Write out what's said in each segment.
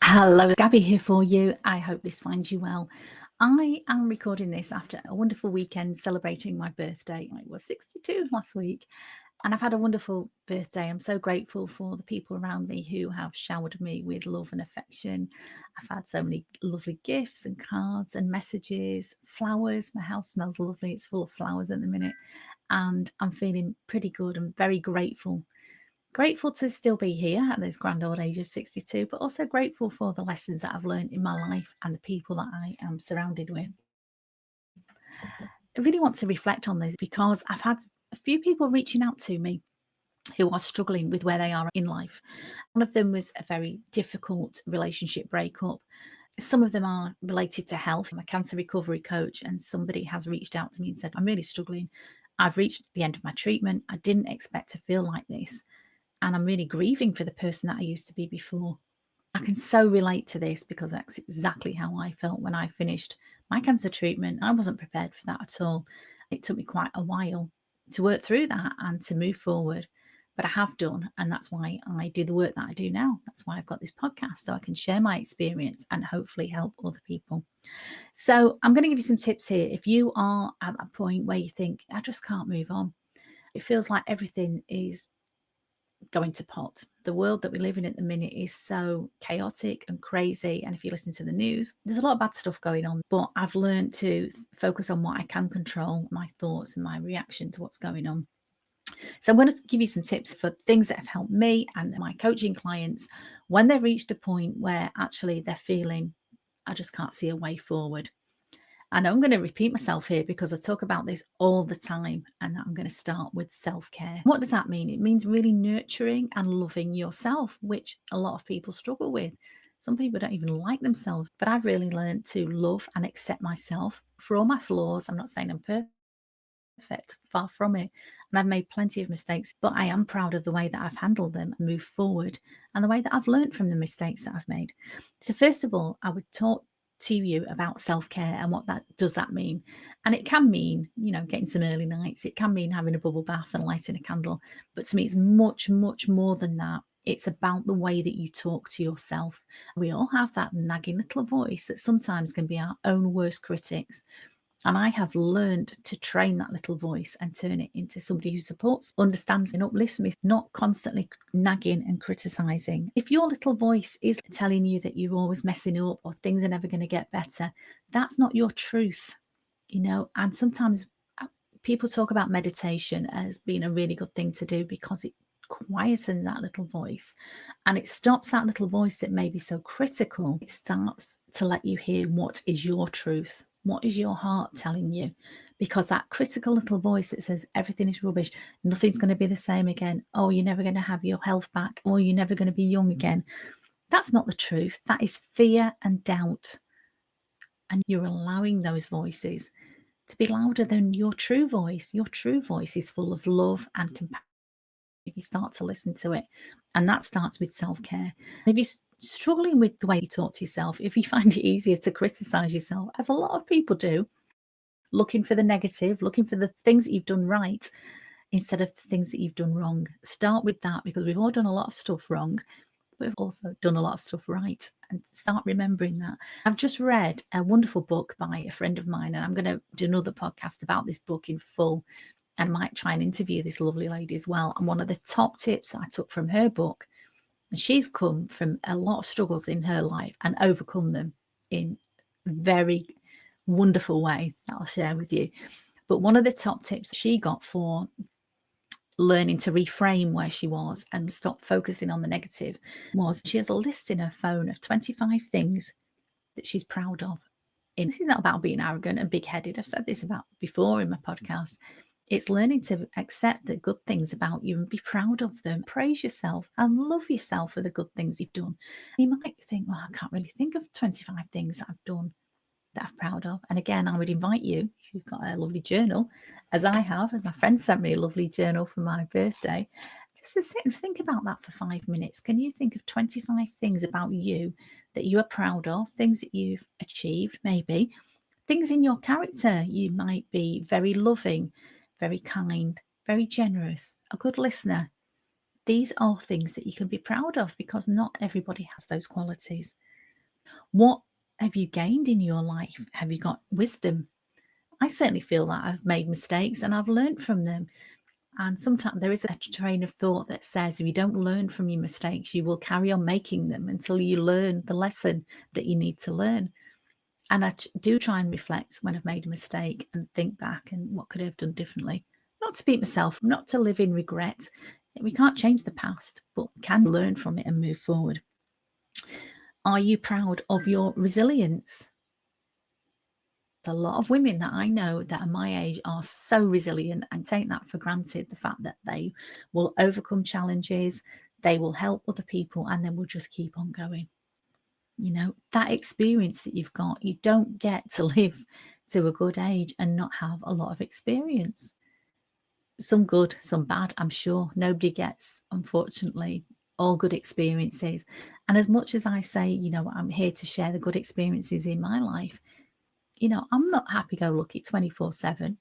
Hello, Gabby here for you. I hope this finds you well. I am recording this after a wonderful weekend celebrating my birthday. I was 62 last week and I've had a wonderful birthday. I'm so grateful for the people around me who have showered me with love and affection. I've had so many lovely gifts and cards and messages, flowers. My house smells lovely. It's full of flowers at the minute and I'm feeling pretty good. I'm very grateful to still be here at this grand old age of 62, but also grateful for the lessons that I've learned in my life and the people that I am surrounded with. I really want to reflect on this because I've had a few people reaching out to me who are struggling with where they are in life. One of them was a very difficult relationship breakup. Some of them are related to health. I'm a cancer recovery coach, and somebody has reached out to me and said, I'm really struggling. I've reached the end of my treatment. I didn't expect to feel like this. And I'm really grieving for the person that I used to be before. I can so relate to this because that's exactly how I felt when I finished my cancer treatment. I wasn't prepared for that at all. It took me quite a while to work through that and to move forward, but I have done. And that's why I do the work that I do now. That's why I've got this podcast, so I can share my experience and hopefully help other people. So I'm going to give you some tips here. If you are at that point where you think, I just can't move on, it feels like everything is going to pot. The world that we live in at the minute is so chaotic and crazy. And if you listen to the news, there's a lot of bad stuff going on. But I've learned to focus on what I can control, my thoughts and my reaction to what's going on. So I'm going to give you some tips for things that have helped me and my coaching clients when they've reached a point where actually they're feeling, I just can't see a way forward. And I'm going to repeat myself here because I talk about this all the time, and I'm going to start with self-care. What does that mean? It means really nurturing and loving yourself, which a lot of people struggle with. Some people don't even like themselves, but I've really learned to love and accept myself for all my flaws. I'm not saying I'm perfect, far from it. And I've made plenty of mistakes, but I am proud of the way that I've handled them and moved forward and the way that I've learned from the mistakes that I've made. So first of all, I would talk to you about self-care and what that does that mean. And it can mean, getting some early nights. It can mean having a bubble bath and lighting a candle. But to me, it's much, much more than that. It's about the way that you talk to yourself. We all have that nagging little voice that sometimes can be our own worst critics. And I have learned to train that little voice and turn it into somebody who supports, understands, and uplifts me, not constantly nagging and criticizing. If your little voice is telling you that you're always messing up or things are never going to get better, that's not your truth, And sometimes people talk about meditation as being a really good thing to do because it quietens that little voice and it stops that little voice that may be so critical. It starts to let you hear what is your truth. What is your heart telling you? Because that critical little voice that says everything is rubbish, nothing's going to be the same again. Oh, you're never going to have your health back. Or you're never going to be young again. That's not the truth. That is fear and doubt. And you're allowing those voices to be louder than your true voice. Your true voice is full of love and compassion. If you start to listen to it, and that starts with self-care. If you're struggling with the way you talk to yourself, if you find it easier to criticize yourself, as a lot of people do, looking for the negative, looking for the things that you've done right instead of the things that you've done wrong, start with that, because we've all done a lot of stuff wrong. We've also done a lot of stuff right, and start remembering that. I've just read a wonderful book by a friend of mine, and I'm going to do another podcast about this book in full and might try and interview this lovely lady as well. And one of the top tips that I took from her book, and she's come from a lot of struggles in her life and overcome them in a very wonderful way that I'll share with you. But one of the top tips she got for learning to reframe where she was and stop focusing on the negative was she has a list in her phone of 25 things that she's proud of. And this is not about being arrogant and big-headed. I've said this about before in my podcast. It's learning to accept the good things about you and be proud of them. Praise yourself and love yourself for the good things you've done. You might think, well, I can't really think of 25 things that I've done that I'm proud of. And again, I would invite you, if you've got a lovely journal, as I have, and my friend sent me a lovely journal for my birthday, just to sit and think about that for 5 minutes. Can you think of 25 things about you that you are proud of, things that you've achieved, maybe, things in your character? You might be very loving, very kind, very generous, a good listener. These are things that you can be proud of because not everybody has those qualities. What have you gained in your life? Have you got wisdom? I certainly feel that I've made mistakes and I've learned from them. And sometimes there is a train of thought that says if you don't learn from your mistakes, you will carry on making them until you learn the lesson that you need to learn. And I do try and reflect when I've made a mistake and think back and what could I have done differently. Not to beat myself, not to live in regret. We can't change the past, but we can learn from it and move forward. Are you proud of your resilience? A lot of women that I know that are my age are so resilient and take that for granted, the fact that they will overcome challenges, they will help other people, and then will just keep on going. You know, that experience that you've got, you don't get to live to a good age and not have a lot of experience. Some good, some bad, I'm sure. Nobody gets, unfortunately, all good experiences. And as much as I say, you know, I'm here to share the good experiences in my life, you know, I'm not happy go lucky 24/7.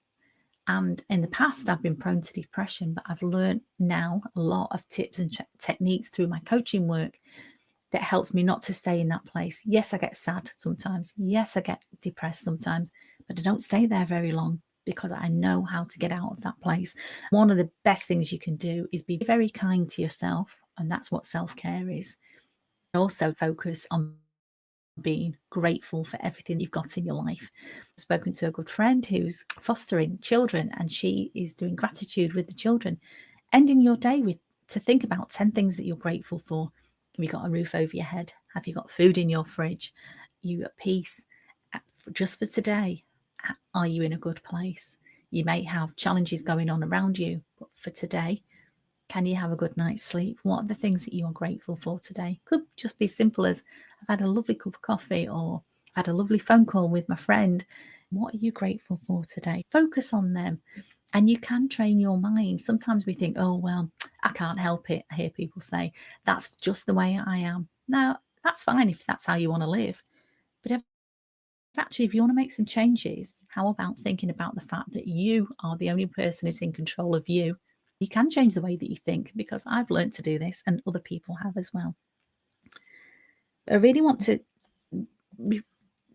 And in the past, I've been prone to depression, but I've learned now a lot of tips and techniques through my coaching work that helps me not to stay in that place. Yes, I get sad sometimes. Yes, I get depressed sometimes, but I don't stay there very long because I know how to get out of that place. One of the best things you can do is be very kind to yourself, and that's what self-care is. Also focus on being grateful for everything you've got in your life. I've spoken to a good friend who's fostering children and she is doing gratitude with the children. Ending your day with to think about 10 things that you're grateful for. Have you got a roof over your head? Have you got food in your fridge? Are you at peace? Just for today, are you in a good place? You may have challenges going on around you, but for today, can you have a good night's sleep? What are the things that you're grateful for today? Could just be simple as I've had a lovely cup of coffee or I've had a lovely phone call with my friend. What are you grateful for today? Focus on them and you can train your mind. Sometimes we think, oh, well, I can't help it. I hear people say, that's just the way I am. Now, that's fine if that's how you want to live. But actually, if you want to make some changes, how about thinking about the fact that you are the only person who's in control of you? You can change the way that you think because I've learned to do this and other people have as well. I really want to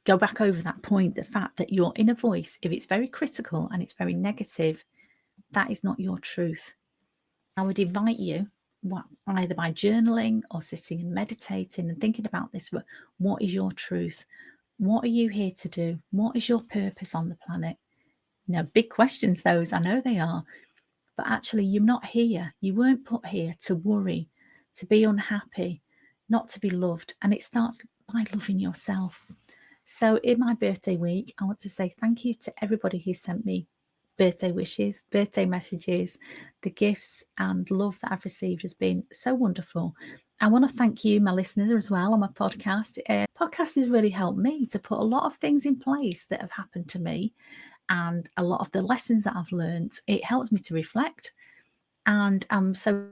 go back over that point, the fact that your inner voice, if it's very critical and it's very negative, that is not your truth. I would invite you, either by journaling or sitting and meditating and thinking about this, what is your truth? What are you here to do? What is your purpose on the planet? You know, big questions, those, I know they are. But actually, you're not here. You weren't put here to worry, to be unhappy, not to be loved. And it starts by loving yourself. So, in my birthday week, I want to say thank you to everybody who sent me birthday wishes, birthday messages. The gifts and love that I've received has been so wonderful. I want to thank you, my listeners, as well on my podcast. Podcast has really helped me to put a lot of things in place that have happened to me and a lot of the lessons that I've learned. It helps me to reflect. And I'm so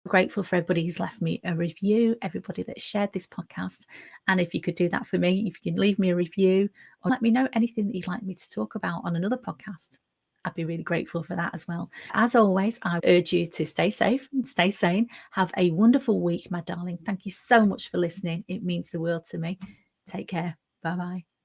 grateful for everybody who's left me a review, everybody that shared this podcast. And if you could do that for me, if you can leave me a review or let me know anything that you'd like me to talk about on another podcast, I'd be really grateful for that as well. As always, I urge you to stay safe and stay sane. Have a wonderful week, my darling. Thank you so much for listening. It means the world to me. Take care. Bye-bye.